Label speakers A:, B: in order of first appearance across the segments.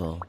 A: Oh.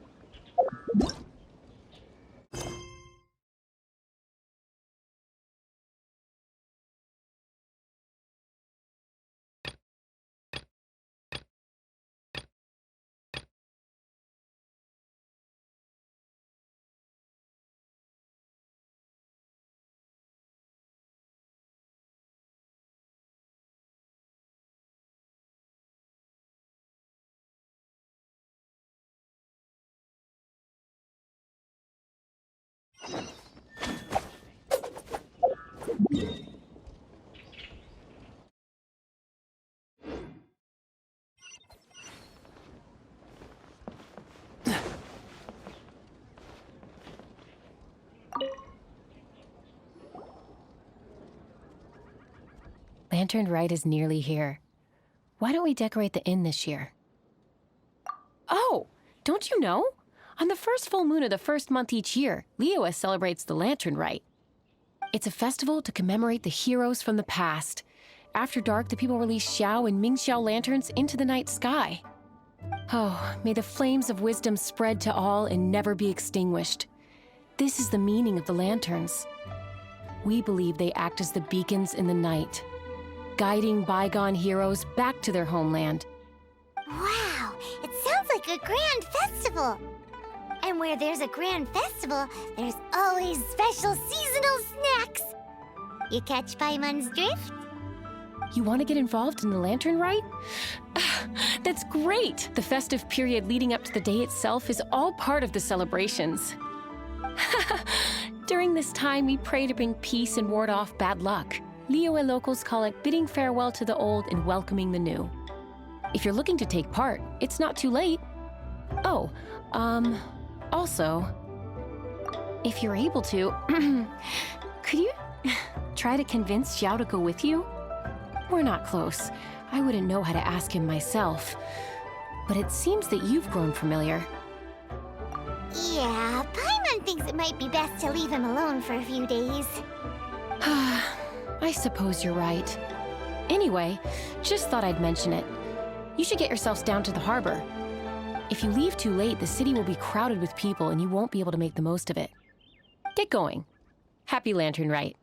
B: Lantern Rite is nearly here. Why don't we decorate the inn this year? Oh, don't you know? On the first full moon of the first month each year, Liyue celebrates the Lantern Rite. It's a festival to commemorate the heroes from the past. After dark, the people release Xiao and Mingxiao lanterns into the night sky. Oh, may the flames of wisdom spread to all and never be extinguished. This is the meaning of the lanterns. We believe they act as the beacons in the night, guiding bygone heroes back to their homeland.
C: Wow, it sounds like a grand festival. And where there's a grand festival, there's always special seasonal snacks. You catch Paimon's drift?
B: You want to get involved in the Lantern Rite? That's great! The festive period leading up to the day itself is all part of the celebrations. During this time, we pray to bring peace and ward off bad luck. Liyue locals call it bidding farewell to the old and welcoming the new. If you're looking to take part, it's not too late. Oh, also, if you're able to, could you try to convince Xiao to go with you? We're not close. I wouldn't know how to ask him myself. But it seems that you've grown familiar.
C: Yeah, Paimon thinks it might be best to leave him alone for a few days.
B: I suppose you're right. Anyway, just thought I'd mention it. You should get yourselves down to the harbor. If you leave too late, the city will be crowded with people and you won't be able to make the most of it. Get going. Happy Lantern Rite.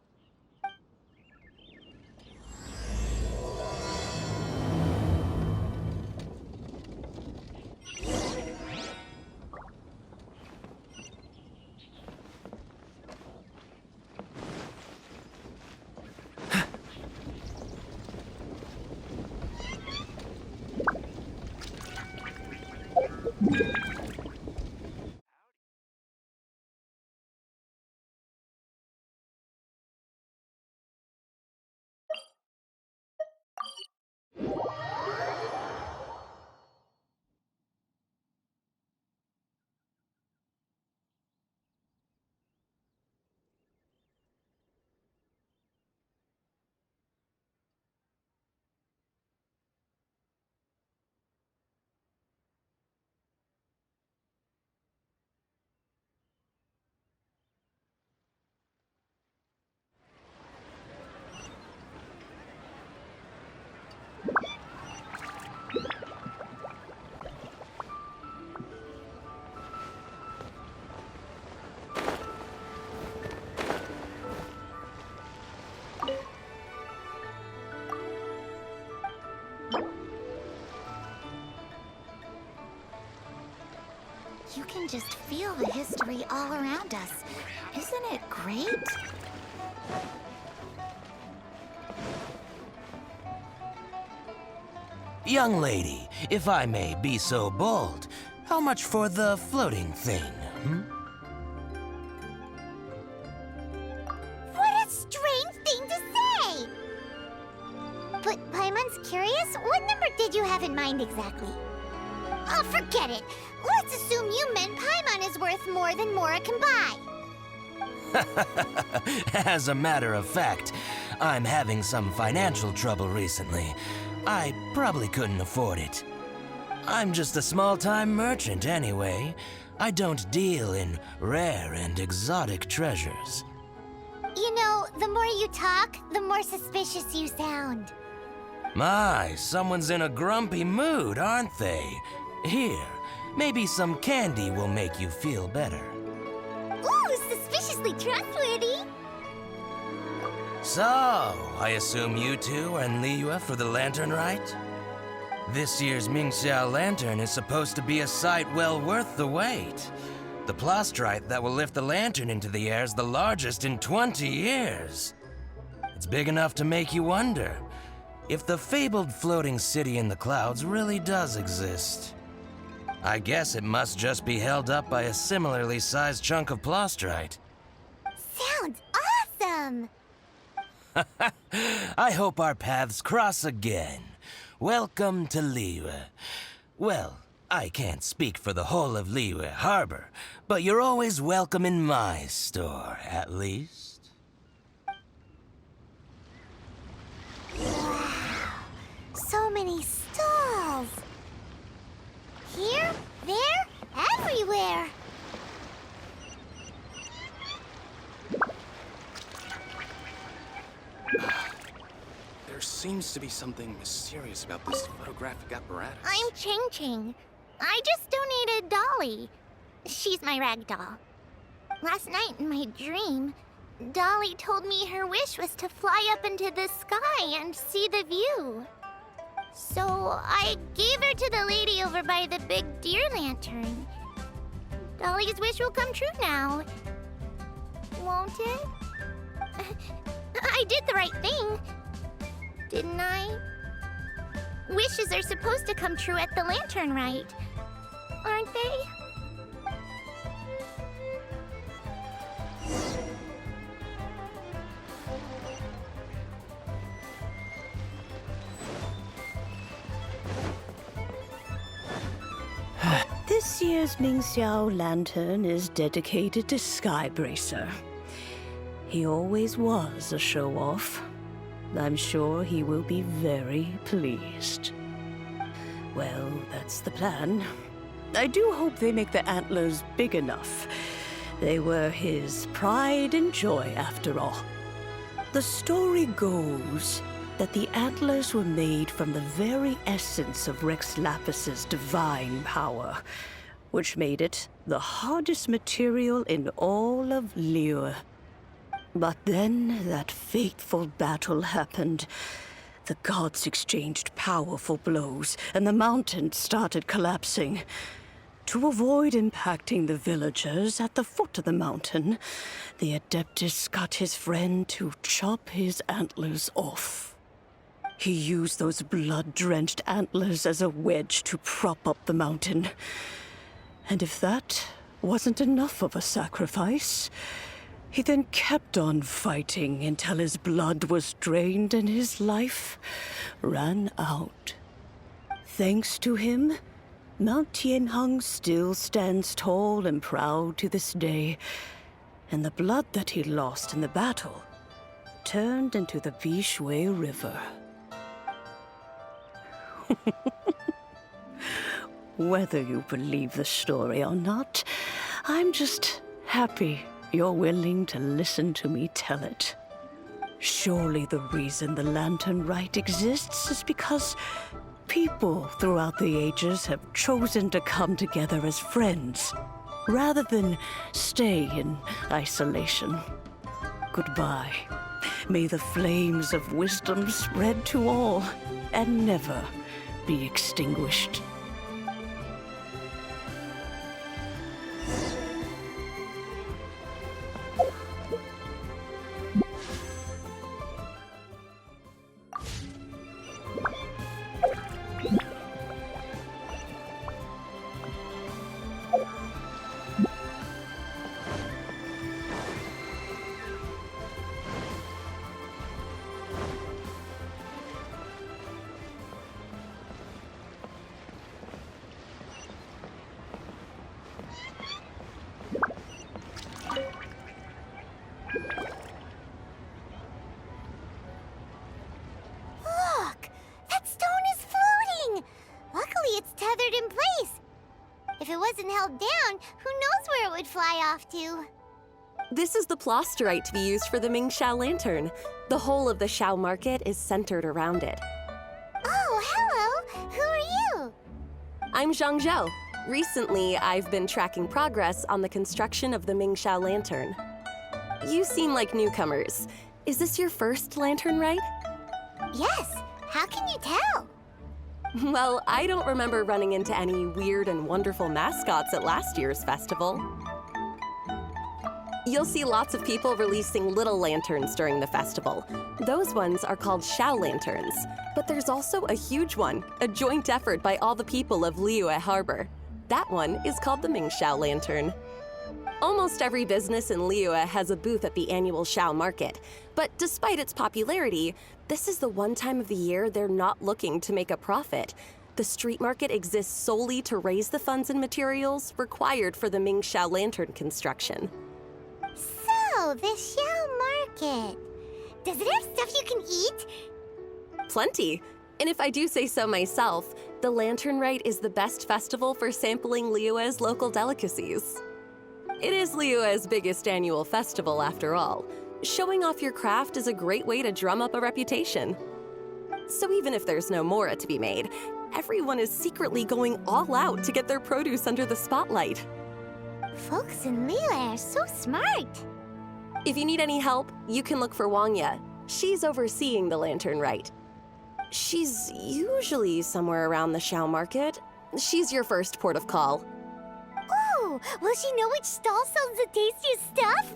C: You can just feel the history all around us. Isn't it great?
A: Young lady, if I may be so bold, how much for the floating thing,
C: What a strange thing to say! But Paimon's curious, what number did you have in mind exactly? Oh, forget it. Let's assume you meant Paimon is worth more than Mora can buy.
A: As a matter of fact, I'm having some financial trouble recently. I probably couldn't afford it. I'm just a small-time merchant anyway. I don't deal in rare and exotic treasures.
C: You know, the more you talk, the more suspicious you sound.
A: My, someone's in a grumpy mood, aren't they? Here, Maybe some candy will make you feel better.
C: Ooh, suspiciously trustworthy.
A: So, I assume you two are in Liyue for the Lantern Rite? This year's Mingxiao Lantern is supposed to be a sight well worth the wait. The plastrite that will lift the lantern into the air is the largest in 20 years. It's big enough to make you wonder if the fabled floating city in the clouds really does exist. I guess it must just be held up by a similarly sized chunk of plastrite.
C: Sounds awesome.
A: I hope our paths cross again. Welcome to Liyue. Well, I can't speak for the whole of Liyue Harbor, but you're always welcome in my store, at least.
C: Wow, so many stalls. Here, there, everywhere.
D: There seems to be something mysterious about this photographic apparatus.
C: I'm Ching Ching. I just donated Dolly. She's my rag doll. Last night in my dream, Dolly told me her wish was to fly up into the sky and see the view. So I gave her to the lady over by the big deer lantern. Dolly's wish will come true now. Won't it? I did the right thing, didn't I? Wishes are supposed to come true at the Lantern Rite, aren't they?
E: This year's Mingxiao Lantern is dedicated to Skybracer. He always was a show-off. I'm sure he will be very pleased. Well, that's the plan. I do hope they make the antlers big enough. They were his pride and joy, after all. The story goes that the antlers were made from the very essence of Rex Lapis's divine power, which made it the hardest material in all of Liyue. But then that fateful battle happened. The gods exchanged powerful blows, and the mountain started collapsing. To avoid impacting the villagers at the foot of the mountain, the Adeptus got his friend to chop his antlers off. He used those blood-drenched antlers as a wedge to prop up the mountain. And if that wasn't enough of a sacrifice, he then kept on fighting until his blood was drained and his life ran out. Thanks to him, Mount Tianheng still stands tall and proud to this day, and the blood that he lost in the battle turned into the Bishui River. Whether you believe the story or not, I'm just happy you're willing to listen to me tell it. Surely the reason the Lantern Rite exists is because people throughout the ages have chosen to come together as friends, rather than stay in isolation. Goodbye. May the flames of wisdom spread to all and never be extinguished.
C: Look! That stone is floating! Luckily it's tethered in place. If it wasn't held down, who knows where it would fly off to?
F: This is the plasterite to be used for the Mingxiao Lantern. The whole of the Xiao Market is centered around it.
C: Oh, hello! Who are you?
F: I'm Zhang Zhou. Recently, I've been tracking progress on the construction of the Mingxiao Lantern. You seem like newcomers. Is this your first lantern, right?
C: Yes, how can you tell?
F: Well, I don't remember running into any weird and wonderful mascots at last year's festival. You'll see lots of people releasing little lanterns during the festival. Those ones are called Xiao Lanterns. But there's also a huge one, a joint effort by all the people of Liyue Harbor. That one is called the Mingxiao Lantern. Almost every business in Liyue has a booth at the annual Xiao Market. But despite its popularity, this is the one time of the year they're not looking to make a profit. The street market exists solely to raise the funds and materials required for the Mingxiao Lantern construction.
C: So, the Xiao Market. Does it have stuff you can eat?
F: Plenty. And if I do say so myself, the Lantern Rite is the best festival for sampling Liyue's local delicacies. It is Liyue's biggest annual festival, after all. Showing off your craft is a great way to drum up a reputation. So even if there's no mora to be made, everyone is secretly going all out to get their produce under the spotlight.
C: Folks in Liyue are so smart.
F: If you need any help, you can look for Wangya. She's overseeing the Lantern Rite. She's usually somewhere around the Xiao Market. She's your first port of call.
C: Oh, will she know which stall sells the tastiest stuff?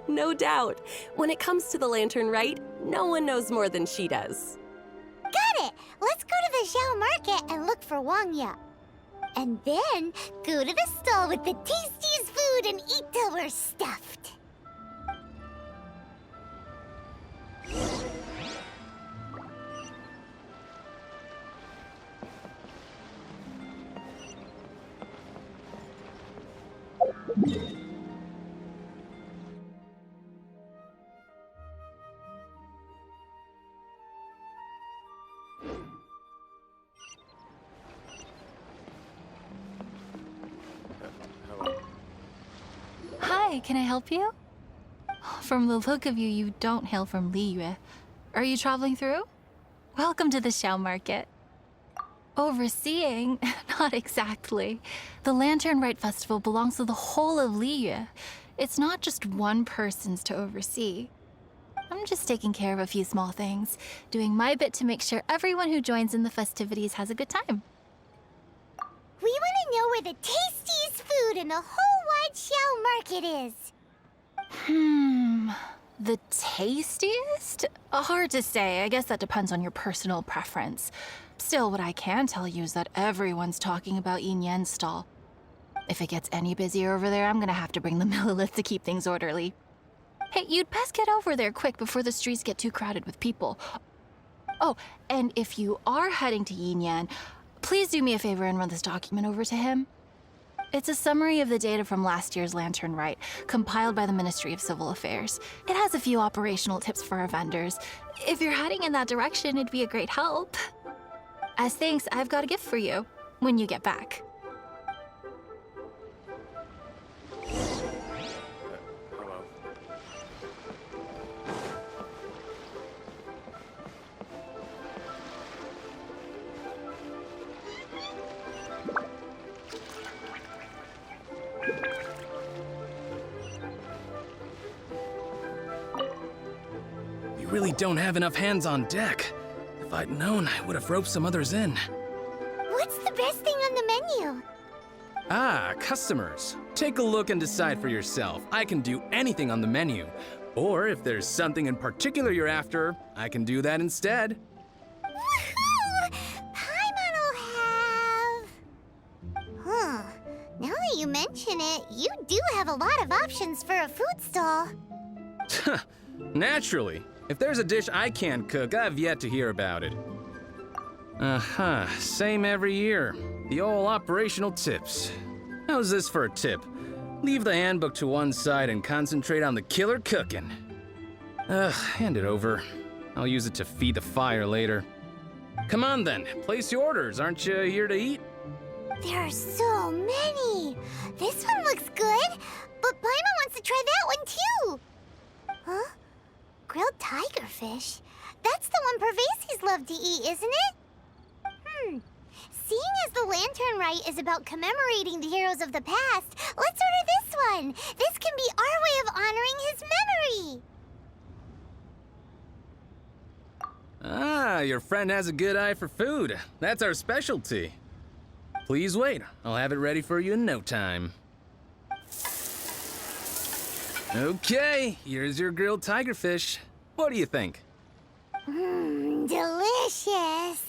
F: No doubt. When it comes to the Lantern Rite, no one knows more than she does.
C: Got it! Let's go to the Xiao Market and look for Wangya. And then go to the stall with the tastiest food and eat till we're stuffed.
G: Hi, can I help you? From the look of you, you don't hail from Liyue. Are you traveling through? Welcome to the Xiao Market. Overseeing? Not exactly. The Lantern Rite Festival belongs to the whole of Liyue. It's not just one person's to oversee. I'm just taking care of a few small things, doing my bit to make sure everyone who joins in the festivities has a good time.
C: We want to know where the tastiest food in the whole wide Xiao Market is.
G: The tastiest? Hard to say. I guess that depends on your personal preference. Still, what I can tell you is that everyone's talking about Yin Yan's stall. If it gets any busier over there, I'm gonna have to bring the millilith to keep things orderly. Hey, you'd best get over there quick before the streets get too crowded with people. Oh, and if you are heading to Yin Yan, please do me a favor and run this document over to him. It's a summary of the data from last year's Lantern Rite, compiled by the Ministry of Civil Affairs. It has a few operational tips for our vendors. If you're heading in that direction, it'd be a great help. As thanks, I've got a gift for you when you get back.
D: Hello. We really don't have enough hands on deck. If I'd known, I would have roped some others in.
C: What's the best thing on the menu?
D: Ah, customers. Take a look and decide for yourself. I can do anything on the menu. Or if there's something in particular you're after, I can do that instead.
C: Woohoo! Paimon will have... Huh. Now that you mention it, you do have a lot of options for a food stall.
D: Naturally. If there's a dish I can't cook, I've yet to hear about it. Same every year. The old operational tips. How's this for a tip? Leave the handbook to one side and concentrate on the killer cooking. Hand it over. I'll use it to feed the fire later. Come on then, place your orders. Aren't you here to eat?
C: There are so many. This one looks good, but Paimon wants to try that one too. Huh? Grilled tigerfish? That's the one Pervases love to eat, isn't it? Seeing as the Lantern Lantern Rite is about commemorating the heroes of the past, let's order this one. This can be our way of honoring his memory.
D: Ah, your friend has a good eye for food. That's our specialty. Please wait. I'll have it ready for you in no time. Okay, here's your grilled tigerfish. What do you think?
C: Mmm, delicious.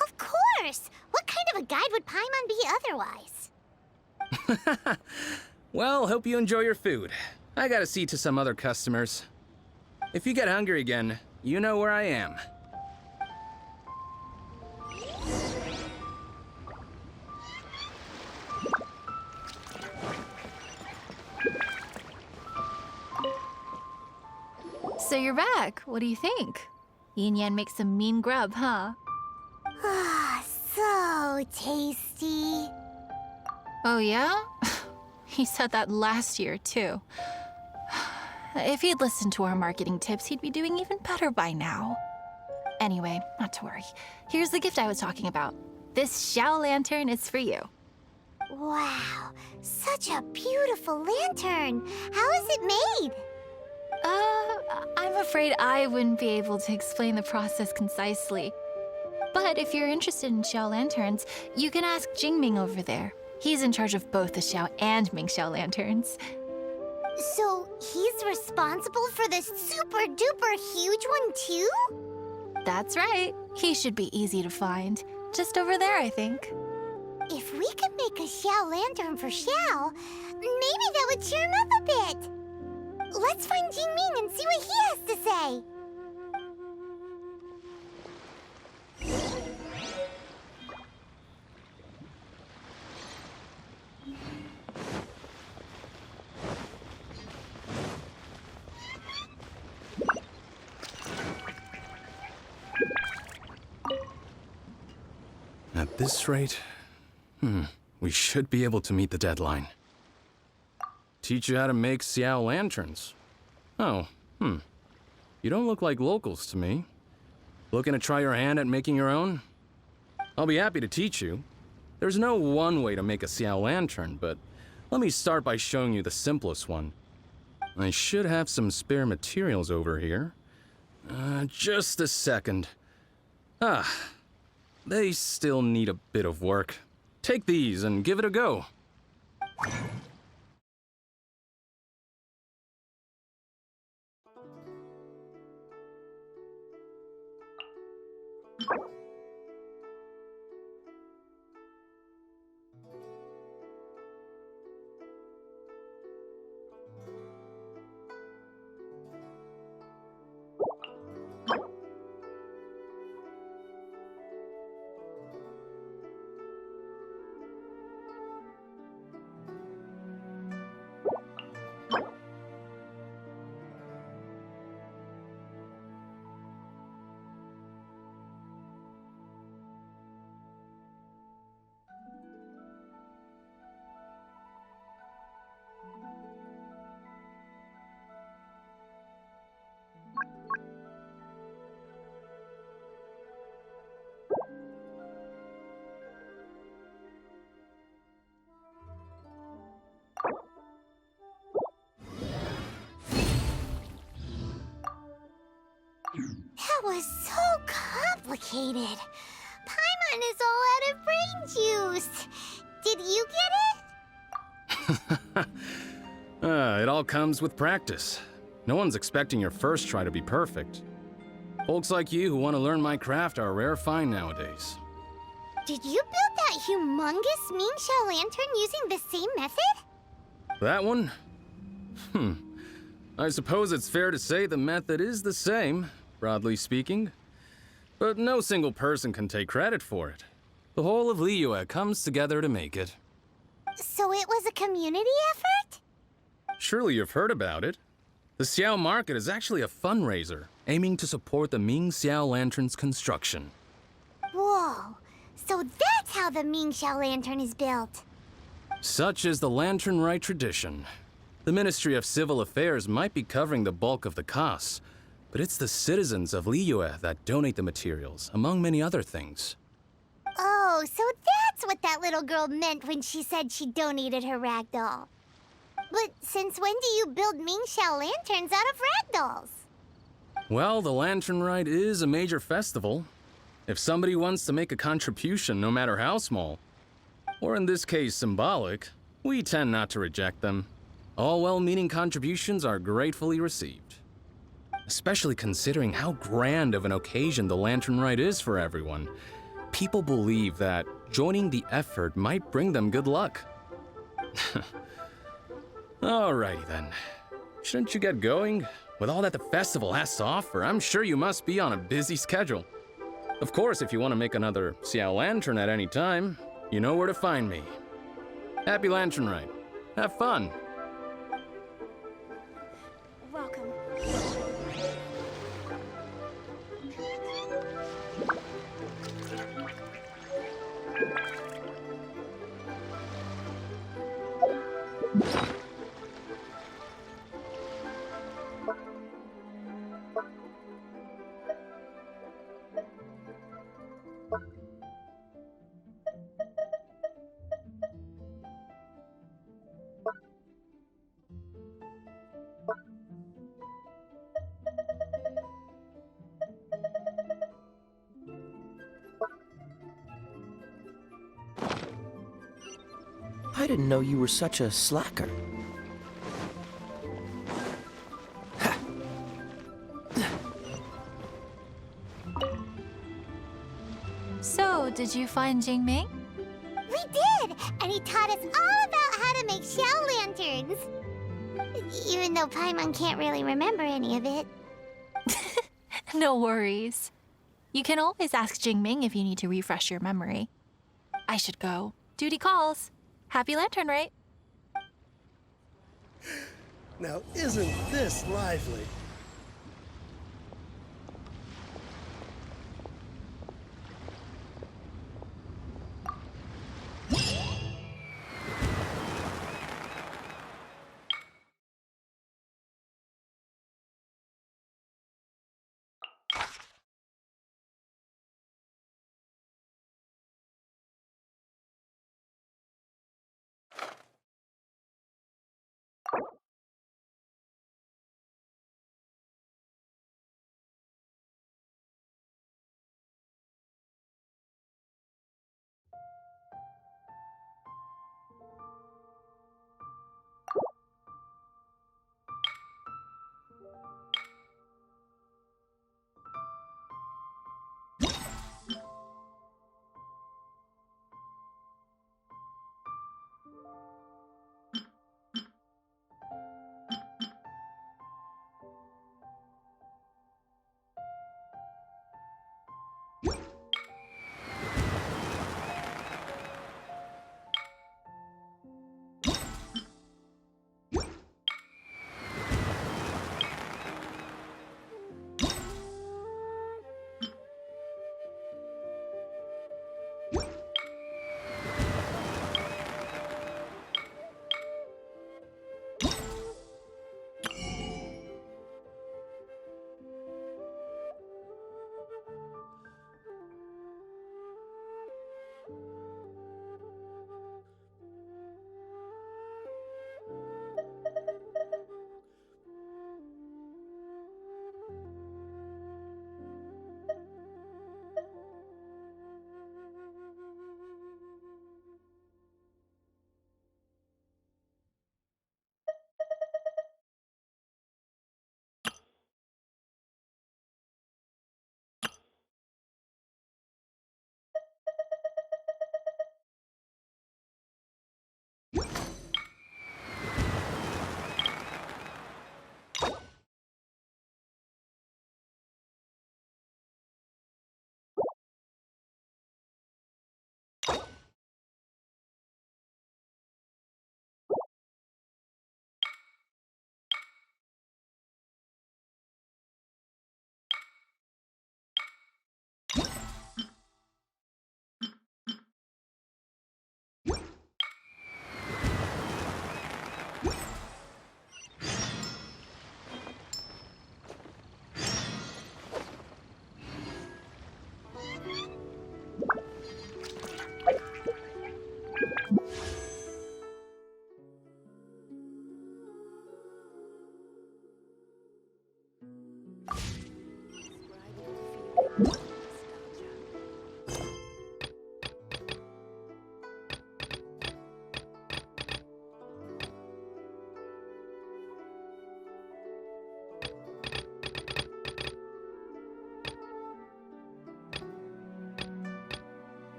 C: Of course. What kind of a guide would Paimon be otherwise?
D: Well, hope you enjoy your food. I gotta see to some other customers. If you get hungry again, you know where I am.
G: So you're back. What do you think? Yin Yan makes some mean grub, huh?
C: Ah, so tasty.
G: Oh, yeah? He said that last year, too. If he'd listened to our marketing tips, he'd be doing even better by now. Anyway, not to worry. Here's the gift I was talking about. This Xiao lantern is for you.
C: Wow, such a beautiful lantern. How is it made?
G: I'm afraid I wouldn't be able to explain the process concisely. But if you're interested in Xiao lanterns, you can ask Jingming over there. He's in charge of both the Xiao and Mingxiao lanterns.
C: So he's responsible for this super duper huge one too?
G: That's right. He should be easy to find. Just over there, I think.
C: If we could make a Xiao lantern for Xiao, maybe that would cheer him up a bit. Let's find Jingming and see what he has to say.
D: At this rate, we should be able to meet the deadline. Teach you how to make Xiao lanterns. Oh, You don't look like locals to me. Looking to try your hand at making your own? I'll be happy to teach you. There's no one way to make a Xiao lantern, but let me start by showing you the simplest one. I should have some spare materials over here. Just a second. They still need a bit of work. Take these and give it a go.
C: That was so complicated. Paimon is all out of brain juice. Did you get it?
D: It all comes with practice. No one's expecting your first try to be perfect. Folks like you who want to learn my craft are a rare find nowadays.
C: Did you build that humongous Mingxiao lantern using the same method?
D: That one? I suppose it's fair to say the method is the same, broadly speaking. But no single person can take credit for it. The whole of Liyue comes together to make it.
C: So it was a community effort?
D: Surely you've heard about it. The Xiao Market is actually a fundraiser aiming to support the Mingxiao Lantern's construction.
C: Whoa, so that's how the Mingxiao lantern is built.
D: Such is the Lantern Rite tradition. The Ministry of Civil Affairs might be covering the bulk of the costs, but it's the citizens of Liyue that donate the materials, among many other things.
C: Oh, so that's that's what that little girl meant when she said she donated her ragdoll. But since when do you build Mingxiao lanterns out of ragdolls?
D: Well, the Lantern Rite is a major festival. If somebody wants to make a contribution, no matter how small, or in this case symbolic, we tend not to reject them. All well-meaning contributions are gratefully received. Especially considering how grand of an occasion the Lantern Rite is for everyone. People believe that joining the effort might bring them good luck. Alrighty then. Shouldn't you get going? With all that the festival has to offer, I'm sure you must be on a busy schedule. Of course, if you want to make another Xiao Lantern at any time, you know where to find me. Happy Lantern Rite. Have fun.
C: Welcome.
A: I didn't know you were such a slacker.
G: So, did you find Jingming?
C: We did! And he taught us all about how to make shell lanterns. Even though Paimon can't really remember any of it.
G: No worries. You can always ask Jingming if you need to refresh your memory. I should go. Duty calls. Happy Lantern Rite.
H: Now, isn't this lively?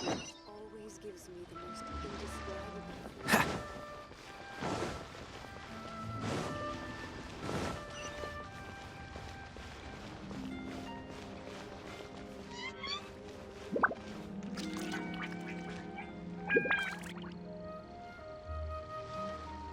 E: Always gives me the most indescribable.